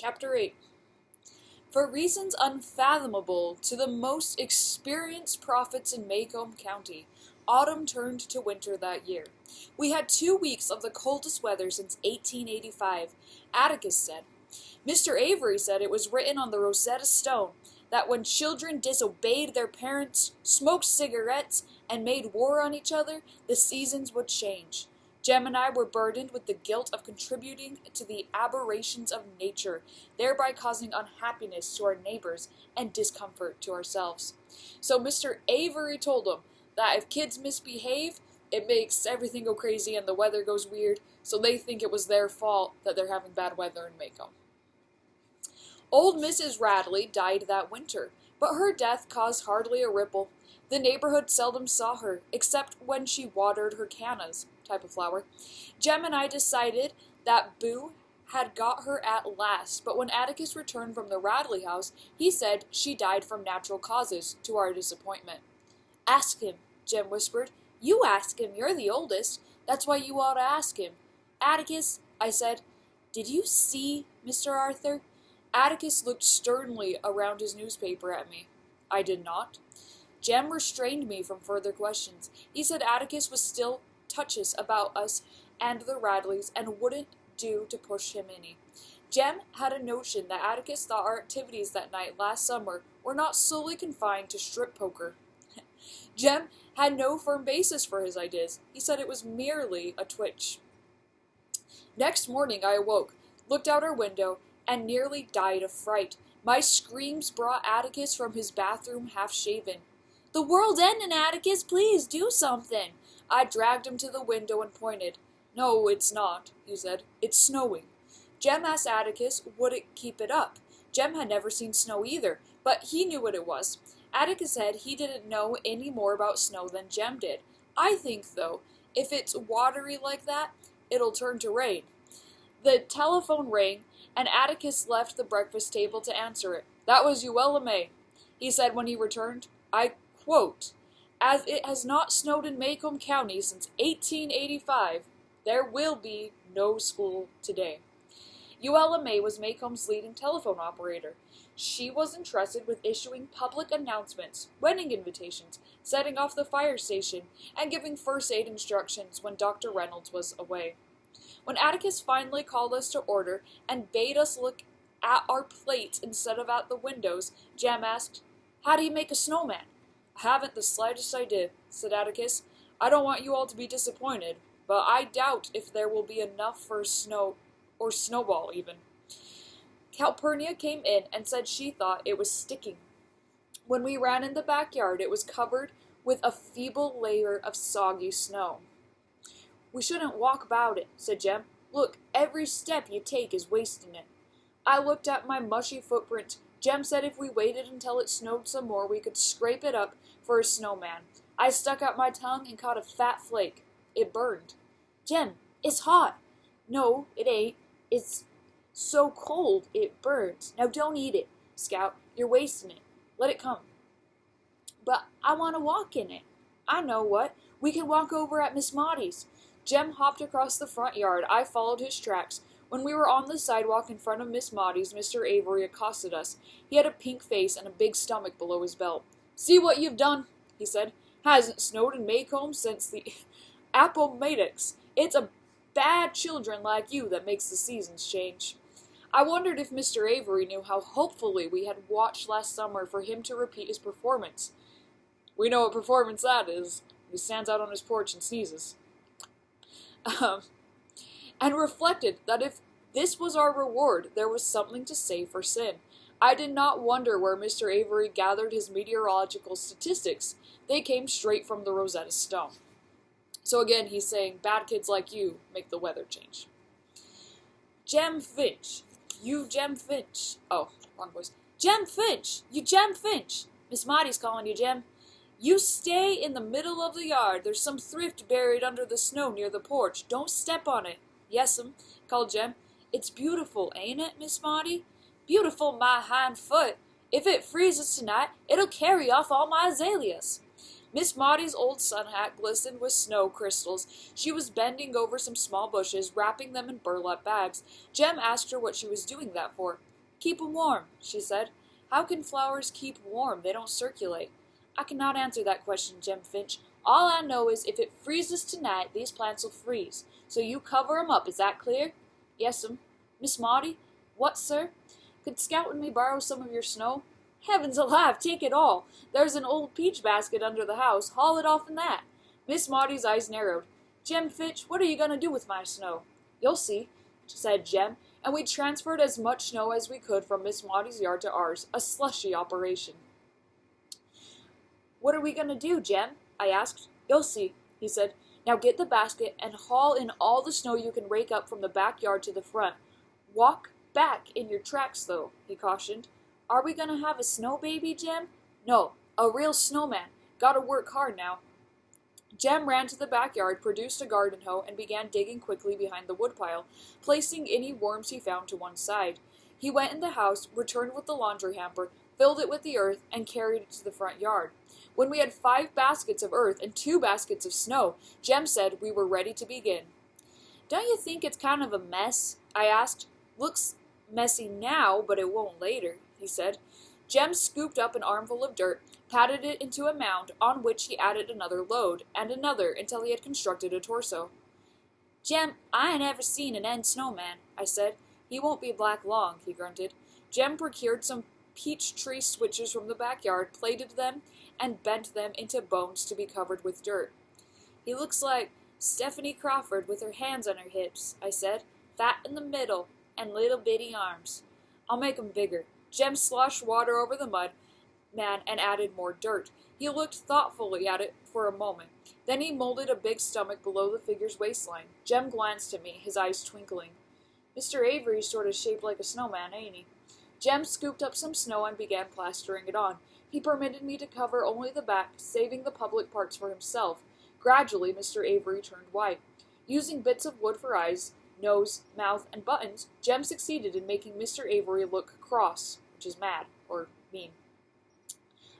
Chapter 8. For reasons unfathomable to the most experienced prophets in Macomb County, autumn turned to winter that year. We had 2 weeks of the coldest weather since 1885, Atticus said. Mr. Avery said it was written on the Rosetta Stone that when children disobeyed their parents, smoked cigarettes, and made war on each other, the seasons would change. Jem and I were burdened with the guilt of contributing to the aberrations of nature, thereby causing unhappiness to our neighbors and discomfort to ourselves. So Mr. Avery told them that if kids misbehave, it makes everything go crazy and the weather goes weird, so they think it was their fault that they're having bad weather in Macomb. Old Mrs. Radley died that winter, but her death caused hardly a ripple. The neighborhood seldom saw her, except when she watered her cannas, type of flower. Jem and I decided that Boo had got her at last, but when Atticus returned from the Radley house, he said she died from natural causes, to our disappointment. Ask him, Jem whispered. You ask him, you're the oldest. That's why you ought to ask him. Atticus, I said, did you see Mr. Arthur? Atticus looked sternly around his newspaper at me. I did not. Jem restrained me from further questions. He said Atticus was still touches about us and the Radleys and wouldn't do to push him any. Jem had a notion that Atticus thought our activities that night last summer were not solely confined to strip poker. Jem had no firm basis for his ideas. He said it was merely a twitch. Next morning I awoke, looked out our window, and nearly died of fright. My screams brought Atticus from his bathroom half-shaven. The world's ending, Atticus, please do something. I dragged him to the window and pointed. No, it's not, he said. It's snowing. Jem asked Atticus would it keep it up. Jem had never seen snow either, but he knew what it was. Atticus said he didn't know any more about snow than Jem did. I think, though, if it's watery like that, it'll turn to rain. The telephone rang, and Atticus left the breakfast table to answer it. That was Uella May, he said when he returned. I quote, as it has not snowed in Macomb County since 1885, there will be no school today. Uella May was Macomb's leading telephone operator. She was entrusted with issuing public announcements, wedding invitations, setting off the fire station, and giving first aid instructions when Dr. Reynolds was away. When Atticus finally called us to order and bade us look at our plates instead of at the windows, Jem asked, How do you make a snowman? I haven't the slightest idea, said Atticus. I don't want you all to be disappointed, but I doubt if there will be enough for snow, or snowball even. Calpurnia came in and said she thought it was sticking. When we ran in the backyard, it was covered with a feeble layer of soggy snow. We shouldn't walk about it, said Jem. Look, every step you take is wasting it. I looked at my mushy footprint. Jem said if we waited until it snowed some more, we could scrape it up for a snowman. I stuck out my tongue and caught a fat flake. It burned. Jem, it's hot. No, it ain't. It's so cold it burns. Now don't eat it, Scout. You're wasting it. Let it come. But I want to walk in it. I know what. We can walk over at Miss Maudie's. Jem hopped across the front yard. I followed his tracks. When we were on the sidewalk in front of Miss Maudie's, Mr. Avery accosted us. He had a pink face and a big stomach below his belt. See what you've done, he said. Hasn't snowed in Macomb since the Appomattox. It's a bad children like you that makes the seasons change. I wondered if Mr. Avery knew how hopefully we had watched last summer for him to repeat his performance. We know what performance that is. He stands out on his porch and sneezes. And reflected that if this was our reward, there was something to say for sin. I did not wonder where Mr. Avery gathered his meteorological statistics. They came straight from the Rosetta Stone. So again, he's saying, bad kids like you make the weather change. Jem Finch. You Jem Finch. Oh, wrong voice. Jem Finch. You Jem Finch. Miss Maudie's calling you, Jem. You stay in the middle of the yard. There's some thrift buried under the snow near the porch. Don't step on it. Yes'm, called Jem. It's beautiful, ain't it, Miss Maudie? Beautiful, my hind foot. If it freezes tonight, it'll carry off all my azaleas. Miss Maudie's old sun hat glistened with snow crystals. She was bending over some small bushes, wrapping them in burlap bags. Jem asked her what she was doing that for. Keep 'em warm, she said. How can flowers keep warm? They don't circulate. I cannot answer that question, Jem Finch. All I know is if it freezes tonight, these plants will freeze. So you cover 'em up, is that clear? Yes'm. Miss Maudie? What, sir? Could Scout and me borrow some of your snow? Heavens alive, take it all. There's an old peach basket under the house. Haul it off in that. Miss Maudie's eyes narrowed. Jem Finch, what are you going to do with my snow? You'll see, said Jem, and we transferred as much snow as we could from Miss Maudie's yard to ours, a slushy operation. What are we going to do, Jem? I asked. You'll see, he said. Now get the basket and haul in all the snow you can rake up from the backyard to the front. Walk back in your tracks, though, he cautioned. Are we going to have a snow baby, Jem? No, a real snowman. Gotta work hard now. Jem ran to the backyard, produced a garden hoe, and began digging quickly behind the woodpile, placing any worms he found to one side. He went in the house, returned with the laundry hamper, filled it with the earth, and carried it to the front yard. When we had 5 baskets of earth and 2 baskets of snow, Jem said we were ready to begin. Don't you think it's kind of a mess? I asked. Looks messy now, but it won't later, he said. Jem scooped up an armful of dirt, patted it into a mound, on which he added another load, and another, until he had constructed a torso. Jem, I ain't ever seen an end snowman, I said. He won't be black long, he grunted. Jem procured some peach tree switches from the backyard, plaited them, and bent them into bones to be covered with dirt. He looks like Stephanie Crawford with her hands on her hips, I said, fat in the middle, and little bitty arms. I'll make 'em bigger. Jem sloshed water over the mud man and added more dirt. He looked thoughtfully at it for a moment. Then he molded a big stomach below the figure's waistline. Jem glanced at me, his eyes twinkling. Mr. Avery's sort of shaped like a snowman, ain't he? Jem scooped up some snow and began plastering it on. He permitted me to cover only the back, saving the public parts for himself. Gradually, Mr. Avery turned white. Using bits of wood for eyes, nose, mouth, and buttons, Jem succeeded in making Mr. Avery look cross, which is mad, or mean.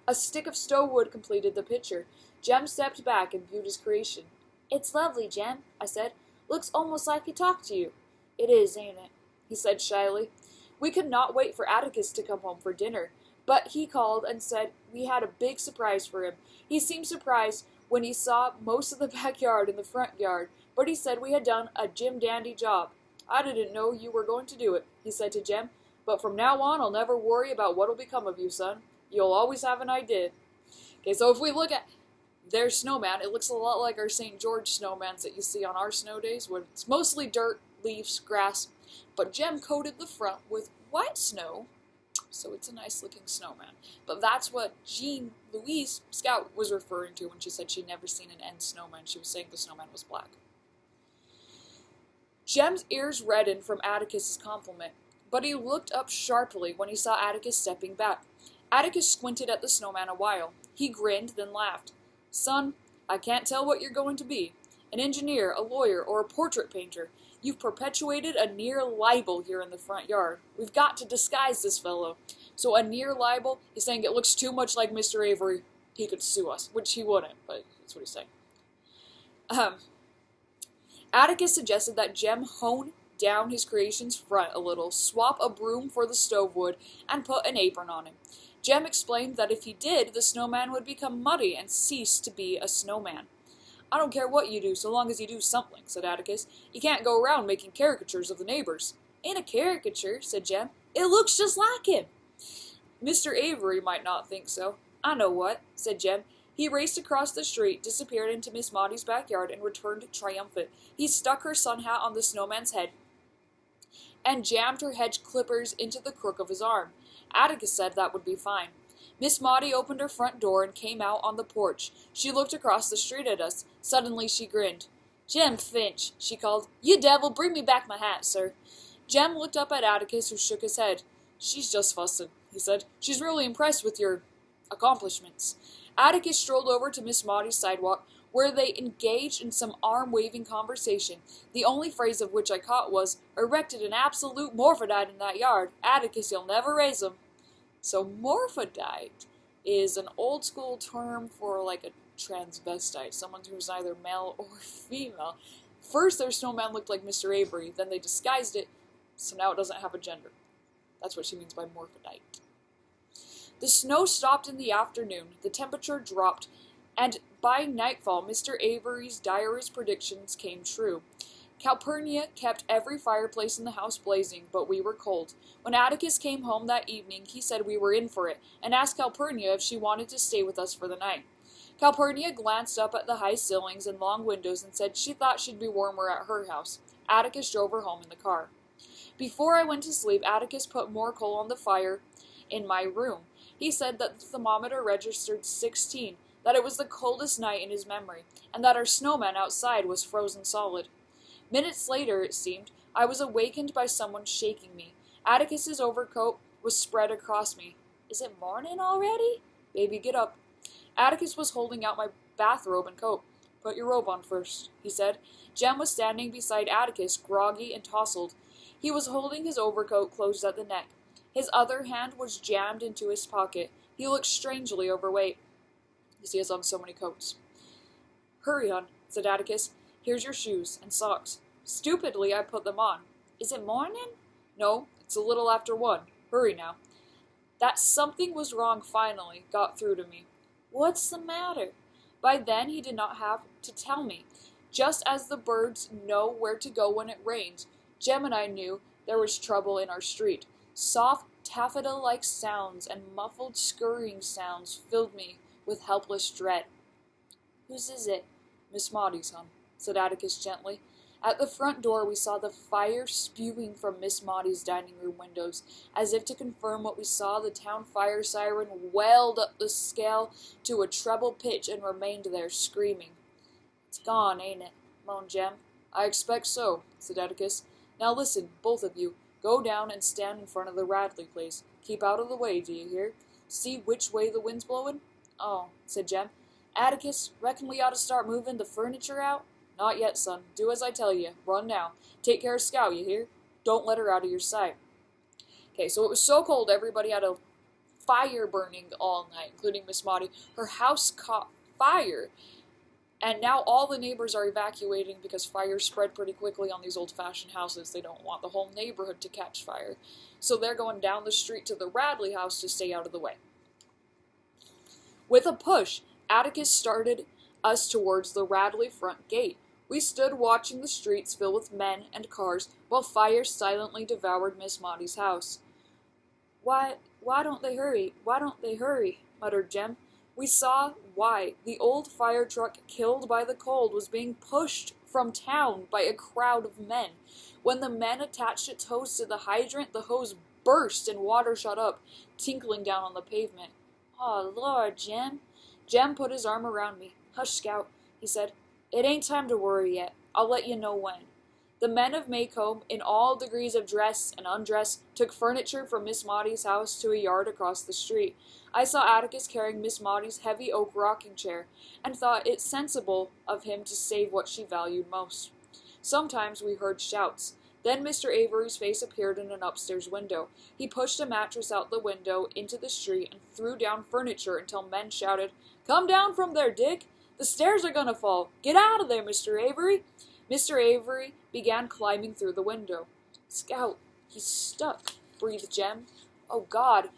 A stick of stowwood completed the picture. Jem stepped back and viewed his creation. It's lovely, Jem, I said. Looks almost like he talked to you. It is, ain't it? He said shyly. We could not wait for Atticus to come home for dinner, but he called and said we had a big surprise for him. He seemed surprised when he saw most of the backyard and the front yard, but he said we had done a jim-dandy job. I didn't know you were going to do it, he said to Jem, but from now on I'll never worry about what'll become of you, son. You'll always have an idea. Okay, so if we look at their snowman, it looks a lot like our St. George snowmans that you see on our snow days, where it's mostly dirt, leaves, grass, but Jem coated the front with white snow, so it's a nice-looking snowman. But that's what Jean Louise Scout was referring to when she said she'd never seen an end snowman. She was saying the snowman was black. Jem's ears reddened from Atticus's compliment, but he looked up sharply when he saw Atticus stepping back. Atticus squinted at the snowman a while. He grinned, then laughed. Son, I can't tell what you're going to be. An engineer, a lawyer, or a portrait painter. You've perpetuated a near libel here in the front yard. We've got to disguise this fellow. So a near libel is saying it looks too much like Mr. Avery. He could sue us, which he wouldn't, but that's what he's saying. Atticus suggested that Jem hone down his creation's front a little, swap a broom for the stove wood, and put an apron on him. Jem explained that if he did, the snowman would become muddy and cease to be a snowman. I don't care what you do, so long as you do something, said Atticus. You can't go around making caricatures of the neighbors. Ain't a caricature, said Jem. It looks just like him. Mr. Avery might not think so. I know what, said Jem. He raced across the street, disappeared into Miss Maudie's backyard, and returned triumphant. He stuck her sun hat on the snowman's head and jammed her hedge clippers into the crook of his arm. Atticus said that would be fine. Miss Maudie opened her front door and came out on the porch. She looked across the street at us. Suddenly she grinned. Jem Finch, she called. You devil, bring me back my hat, sir. Jem looked up at Atticus, who shook his head. She's just fussing, he said. She's really impressed with your accomplishments. Atticus strolled over to Miss Maudie's sidewalk, where they engaged in some arm-waving conversation, the only phrase of which I caught was, erected an absolute morphodite in that yard. Atticus, you'll never raise him. So morphodite is an old-school term for like a transvestite, someone who's either male or female. First, their snowman looked like Mr. Avery, then they disguised it, so now it doesn't have a gender. That's what she means by morphodite. The snow stopped in the afternoon, the temperature dropped, and by nightfall Mr. Avery's direst predictions came true. Calpurnia kept every fireplace in the house blazing, but we were cold. When Atticus came home that evening, he said we were in for it, and asked Calpurnia if she wanted to stay with us for the night. Calpurnia glanced up at the high ceilings and long windows and said she thought she'd be warmer at her house. Atticus drove her home in the car. Before I went to sleep, Atticus put more coal on the fire in my room. He said that the thermometer registered 16, that it was the coldest night in his memory, and that our snowman outside was frozen solid. Minutes later, it seemed, I was awakened by someone shaking me. Atticus's overcoat was spread across me. Is it morning already? Baby, get up. Atticus was holding out my bathrobe and coat. Put your robe on first, he said. Jem was standing beside Atticus, groggy and tousled. He was holding his overcoat closed at the neck. His other hand was jammed into his pocket. He looked strangely overweight. He has on so many coats. Hurry, hon, said Atticus. Here's your shoes and socks. Stupidly, I put them on. Is it morning? No, it's a little after 1. Hurry now. That something was wrong finally got through to me. What's the matter? By then he did not have to tell me. Just as the birds know where to go when it rains, Jem and I knew there was trouble in our street. Soft taffeta-like sounds and muffled scurrying sounds filled me with helpless dread. Whose is it? Miss Maudie's, hon, said Atticus gently. At the front door we saw the fire spewing from Miss Maudie's dining room windows. As if to confirm what we saw, the town fire siren wailed up the scale to a treble pitch and remained there, screaming. It's gone, ain't it? moaned Jem. I expect so, said Atticus. Now listen, both of you. Go down and stand in front of the Radley place. Keep out of the way, do you hear? See which way the wind's blowing? Oh, said Jem. Atticus, reckon we ought to start moving the furniture out? Not yet, son. Do as I tell you. Run now. Take care of Scout, you hear? Don't let her out of your sight. Okay, so it was so cold everybody had a fire burning all night, including Miss Maudie. Her house caught fire, and now all the neighbors are evacuating because fire spread pretty quickly on these old-fashioned houses. They don't want the whole neighborhood to catch fire. So they're going down the street to the Radley house to stay out of the way. With a push, Atticus started us towards the Radley front gate. We stood watching the streets fill with men and cars while fire silently devoured Miss Maudie's house. Why don't they hurry? Why don't they hurry? Muttered Jem. We saw why. The old fire truck killed by the cold was being pushed from town by a crowd of men. When the men attached its hose to the hydrant, the hose burst and water shot up, tinkling down on the pavement. Oh, Lord, Jem. Jem put his arm around me. Hush, Scout, he said. It ain't time to worry yet. I'll let you know when. The men of Maycomb, in all degrees of dress and undress, took furniture from Miss Maudie's house to a yard across the street. I saw Atticus carrying Miss Maudie's heavy oak rocking chair, and thought it sensible of him to save what she valued most. Sometimes we heard shouts. Then Mr. Avery's face appeared in an upstairs window. He pushed a mattress out the window into the street and threw down furniture until men shouted, Come down from there, Dick! The stairs are gonna fall! Get out of there, Mr. Avery! Mr. Avery began climbing through the window. Scout, he's stuck, breathed Jem. Oh, God.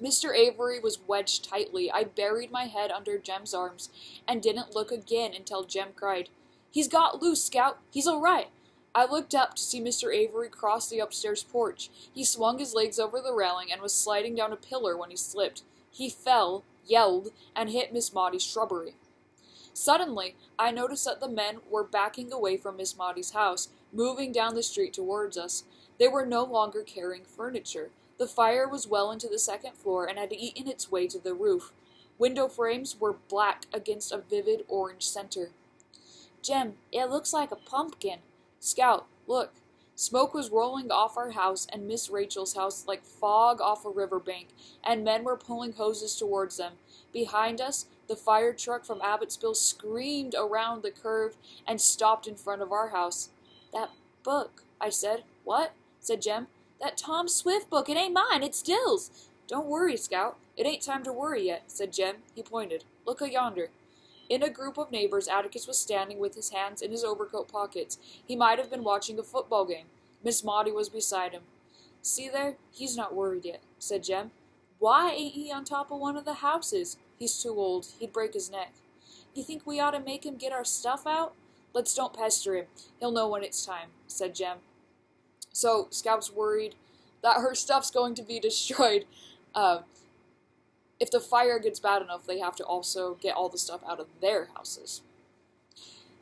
Mr. Avery was wedged tightly. I buried my head under Jem's arms and didn't look again until Jem cried, He's got loose, Scout! He's all right! I looked up to see Mr. Avery cross the upstairs porch. He swung his legs over the railing and was sliding down a pillar when he slipped. He fell, yelled, and hit Miss Maudie's shrubbery. Suddenly, I noticed that the men were backing away from Miss Maudie's house, moving down the street towards us. They were no longer carrying furniture. The fire was well into the second floor and had eaten its way to the roof. Window frames were black against a vivid orange center. Jem, it looks like a pumpkin. Scout, look. Smoke was rolling off our house and Miss Rachel's house like fog off a riverbank, and men were pulling hoses towards them. Behind us, the fire truck from Abbottsville screamed around the curve and stopped in front of our house. That book, I said. What? Said Jem. That Tom Swift book. It ain't mine. It's Dill's. Don't worry, Scout. It ain't time to worry yet, said Jem. He pointed. Look yonder. In a group of neighbors, Atticus was standing with his hands in his overcoat pockets. He might have been watching a football game. Miss Maudie was beside him. See there? He's not worried yet, said Jem. Why ain't he on top of one of the houses? He's too old. He'd break his neck. You think we ought to make him get our stuff out? Let's don't pester him. He'll know when it's time, said Jem. So Scout's worried that her stuff's going to be destroyed. If the fire gets bad enough, they have to also get all the stuff out of their houses.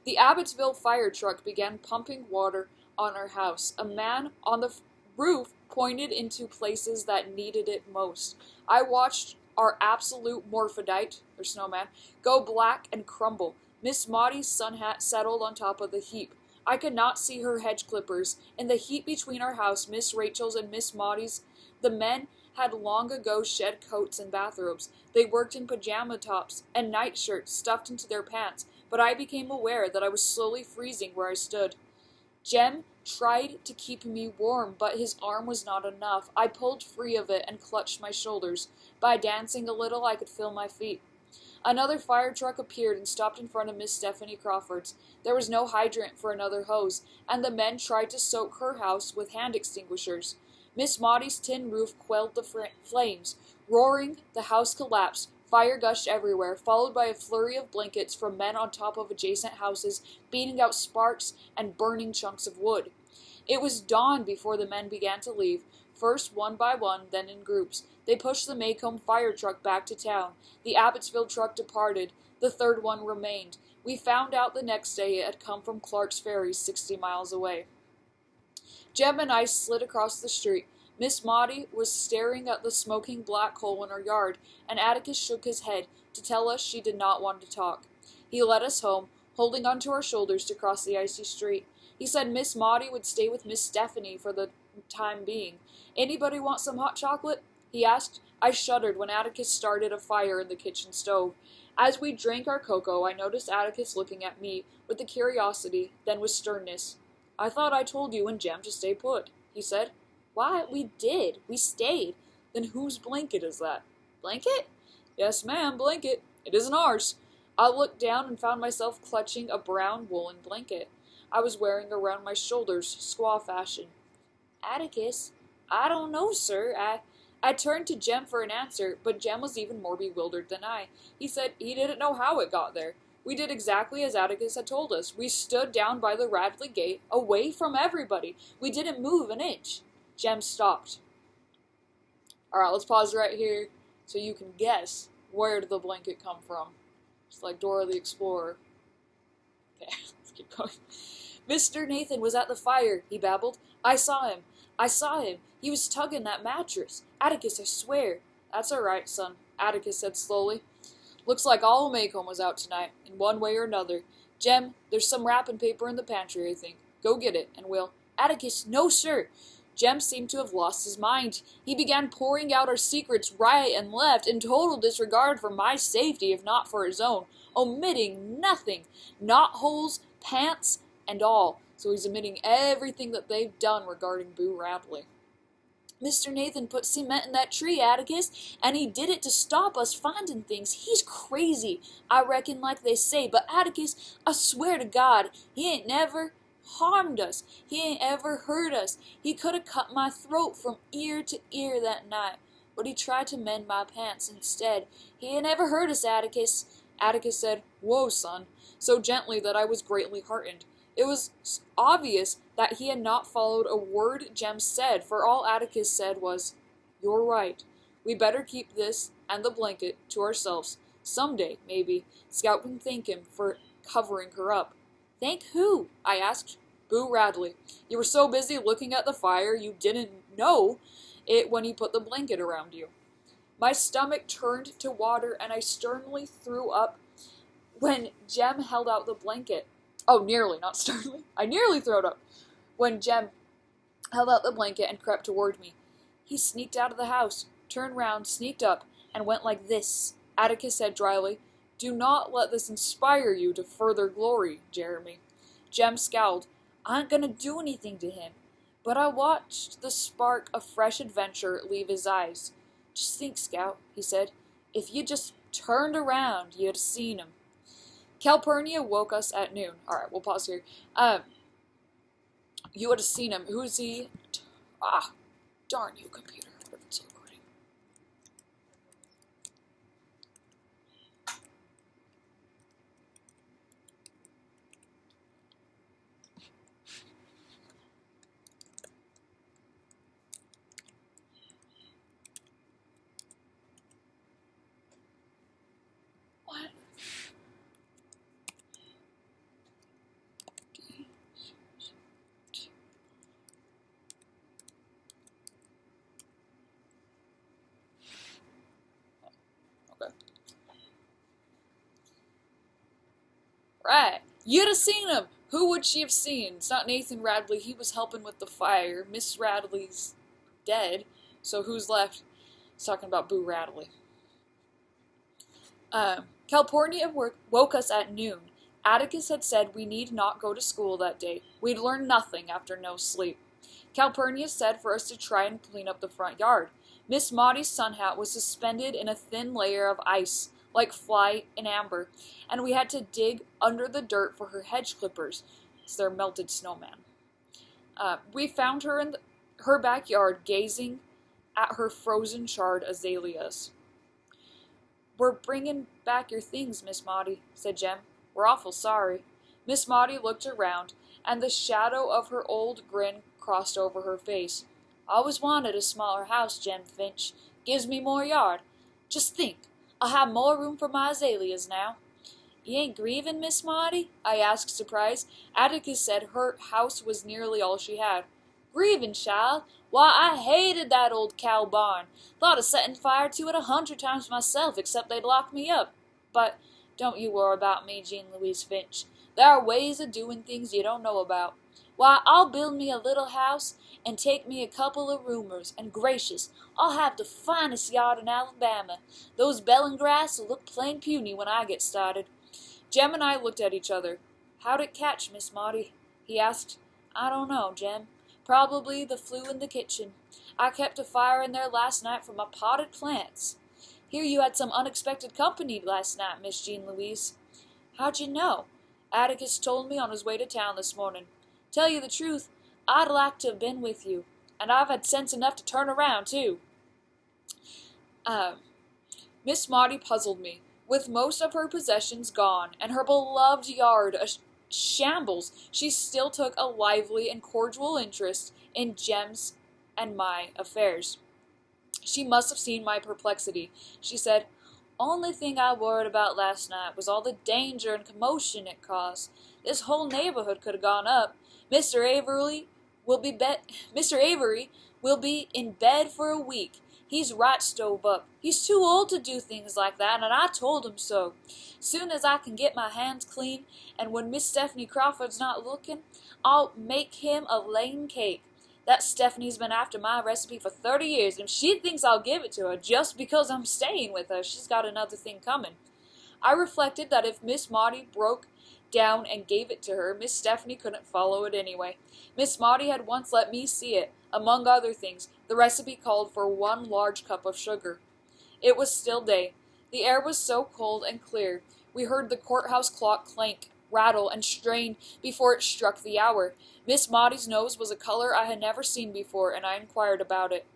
The Abbotsville fire truck began pumping water on our house. A man on the roof pointed into places that needed it most. I watched our absolute morphodite, or snowman, go black and crumble. Miss Maudie's sun hat settled on top of the heap. I could not see her hedge clippers. In the heap between our house, Miss Rachel's and Miss Maudie's, the men had long ago shed coats and bathrobes. They worked in pajama tops and nightshirts stuffed into their pants, but I became aware that I was slowly freezing where I stood. Jem tried to keep me warm, but his arm was not enough. I pulled free of it and clutched my shoulders. By dancing a little, I could feel my feet. Another fire truck appeared and stopped in front of Miss Stephanie Crawford's. There was no hydrant for another hose, and the men tried to soak her house with hand extinguishers. Miss Maudie's tin roof quelled the flames. Roaring, the house collapsed. Fire gushed everywhere, followed by a flurry of blankets from men on top of adjacent houses, beating out sparks and burning chunks of wood. It was dawn before the men began to leave, first one by one, then in groups. They pushed the Maycomb fire truck back to town. The Abbotsville truck departed. The third one remained. We found out the next day it had come from Clark's Ferry, 60 miles away. Jem and I slid across the street. Miss Maudie was staring at the smoking black hole in our yard, and Atticus shook his head to tell us she did not want to talk. He led us home, holding onto our shoulders to cross the icy street. He said Miss Maudie would stay with Miss Stephanie for the time being. Anybody want some hot chocolate? He asked. I shuddered when Atticus started a fire in the kitchen stove. As we drank our cocoa, I noticed Atticus looking at me with a curiosity, then with sternness. I thought I told you and Jem to stay put, he said. Why, we did. We stayed. Then whose blanket is that? Blanket? Yes, ma'am, blanket. It isn't ours. I looked down and found myself clutching a brown woolen blanket I was wearing around my shoulders, squaw fashion. Atticus? I don't know, sir. I turned to Jem for an answer, but Jem was even more bewildered than I. He said he didn't know how it got there. We did exactly as Atticus had told us. We stood down by the Radley gate, away from everybody. We didn't move an inch. Jem stopped. Alright, let's pause right here so you can guess where did the blanket come from. Just like Dora the Explorer. Okay, let's keep going. Mr. Nathan was at the fire, he babbled. I saw him. He was tugging that mattress. Atticus, I swear. That's all right, son, Atticus said slowly. Looks like all Maycomb was out tonight, in one way or another. Jem, there's some wrapping paper in the pantry, I think. Go get it, and we'll... Atticus, no, sir. Jem seemed to have lost his mind. He began pouring out our secrets right and left, in total disregard for my safety, if not for his own, omitting nothing. Knot holes, pants, and all. So he's omitting everything that they've done regarding Boo Radley. Mr. Nathan put cement in that tree, Atticus, and he did it to stop us finding things. He's crazy, I reckon, like they say, but Atticus, I swear to God, he ain't never harmed us. He ain't ever hurt us. He could have cut my throat from ear to ear that night, but he tried to mend my pants instead. He ain't ever hurt us, Atticus. Atticus said, Whoa, son, so gently that I was greatly heartened. It was obvious that he had not followed a word Jem said, for all Atticus said was, You're right. We better keep this and the blanket to ourselves. Someday, maybe, Scout can thank him for covering her up. Thank who? I asked. Boo Radley. You were so busy looking at the fire you didn't know it when he put the blanket around you. My stomach turned to water and I sternly threw up when Jem held out the blanket. Oh, nearly, not sternly. I nearly threw it up when Jem held out the blanket and crept toward me. He sneaked out of the house, turned round, sneaked up, and went like this. Atticus said dryly, Do not let this inspire you to further glory, Jeremy. Jem scowled. I ain't gonna do anything to him. But I watched the spark of fresh adventure leave his eyes. Just think, Scout, he said. If you just turned around, you'd have seen him. Calpurnia woke us at noon. Alright, we'll pause here. You would have seen him. Who is he? Darn you, computer. What if it's recording? What? Okay. Right. You'd have seen him. Who would she have seen? It's not Nathan Radley. He was helping with the fire. Miss Radley's dead. So who's left? He's talking about Boo Radley. Calpurnia woke us at noon. Atticus had said we need not go to school that day. We'd learn nothing after no sleep. Calpurnia said for us to try and clean up the front yard. Miss Maudie's sun hat was suspended in a thin layer of ice, like fly in amber, and we had to dig under the dirt for her hedge clippers. It's their melted snowman. We found her in her backyard gazing at her frozen charred azaleas. "We're bringing back your things, Miss Maudie," said Jem. "We're awful sorry." Miss Maudie looked around, and the shadow of her old grin crossed over her face. "Always wanted a smaller house, Jem Finch. Gives me more yard. Just think, I'll have more room for my azaleas now." "You ain't grieving, Miss Maudie?" I asked, surprised. Atticus said her house was nearly all she had. "Grieving, child? Why, I hated that old cow barn. Thought of setting fire to it 100 times myself, except they'd lock me up. But don't you worry about me, Jean Louise Finch. There are ways of doing things you don't know about. Why, I'll build me a little house and take me a couple of roomers, and gracious, I'll have the finest yard in Alabama. Those Bellingrass will look plain puny when I get started." Jem and I looked at each other. "How'd it catch, Miss Maudie?" he asked. "I don't know, Jem. Probably the flue in the kitchen. I kept a fire in there last night for my potted plants. Hear you had some unexpected company last night, Miss Jean Louise." "How'd you know?" "Atticus told me on his way to town this morning. Tell you the truth, I'd like to have been with you. And I've had sense enough to turn around, too." Miss Maudie puzzled me. With most of her possessions gone, and her beloved yard a shambles, she still took a lively and cordial interest in Jem's and my affairs. She must have seen my perplexity. She said, "Only thing I worried about last night was all the danger and commotion it caused. This whole neighborhood could have gone up. Mr. Avery will be in bed for a week. He's right stove up. He's too old to do things like that, and I told him so. Soon as I can get my hands clean, and when Miss Stephanie Crawford's not looking, I'll make him a lane cake. That Stephanie's been after my recipe for 30 years, and if she thinks I'll give it to her just because I'm staying with her, she's got another thing coming." I reflected that if Miss Maudie broke down and gave it to her, Miss Stephanie couldn't follow it anyway. Miss Maudie had once let me see it. Among other things, the recipe called for 1 large cup of sugar. It was still day. The air was so cold and clear. We heard the courthouse clock clank, rattle, and strain before it struck the hour. Miss Maudie's nose was a color I had never seen before, and I inquired about it.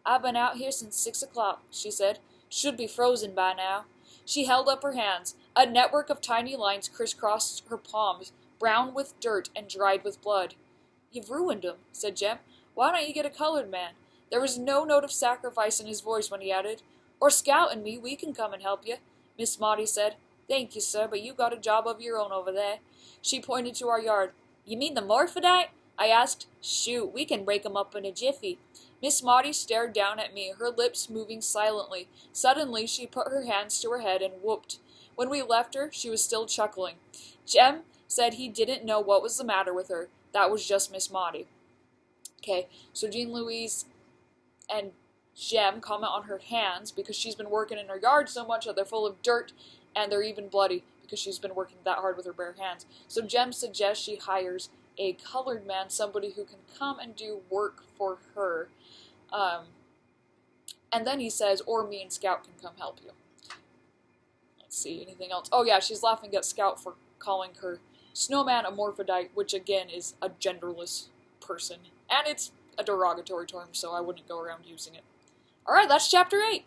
"I've been out here since 6 o'clock, she said. "Should be frozen by now." She held up her hands. A network of tiny lines crisscrossed her palms, brown with dirt and dried with blood. "You've ruined 'em," said Jem. "Why don't you get a colored man?" There was no note of sacrifice in his voice when he added, "Or Scout and me, we can come and help you." Miss Maudie said, "Thank you, sir, but you got a job of your own over there." She pointed to our yard. "You mean the morphodite?" I asked. "Shoot, we can rake 'em up in a jiffy." Miss Maudie stared down at me, her lips moving silently. Suddenly she put her hands to her head and whooped. When we left her, she was still chuckling. Jem said he didn't know what was the matter with her. That was just Miss Maudie. Okay, so Jean Louise and Jem comment on her hands because she's been working in her yard so much that they're full of dirt and they're even bloody because she's been working that hard with her bare hands. So Jem suggests she hires a colored man, somebody who can come and do work for her. And then he says, "Or me and Scout can come help you." Let's see, anything else? Oh yeah, she's laughing at Scout for calling her Snowman a morphodite, which again is a genderless person. And it's a derogatory term, so I wouldn't go around using it. Alright, that's chapter 8.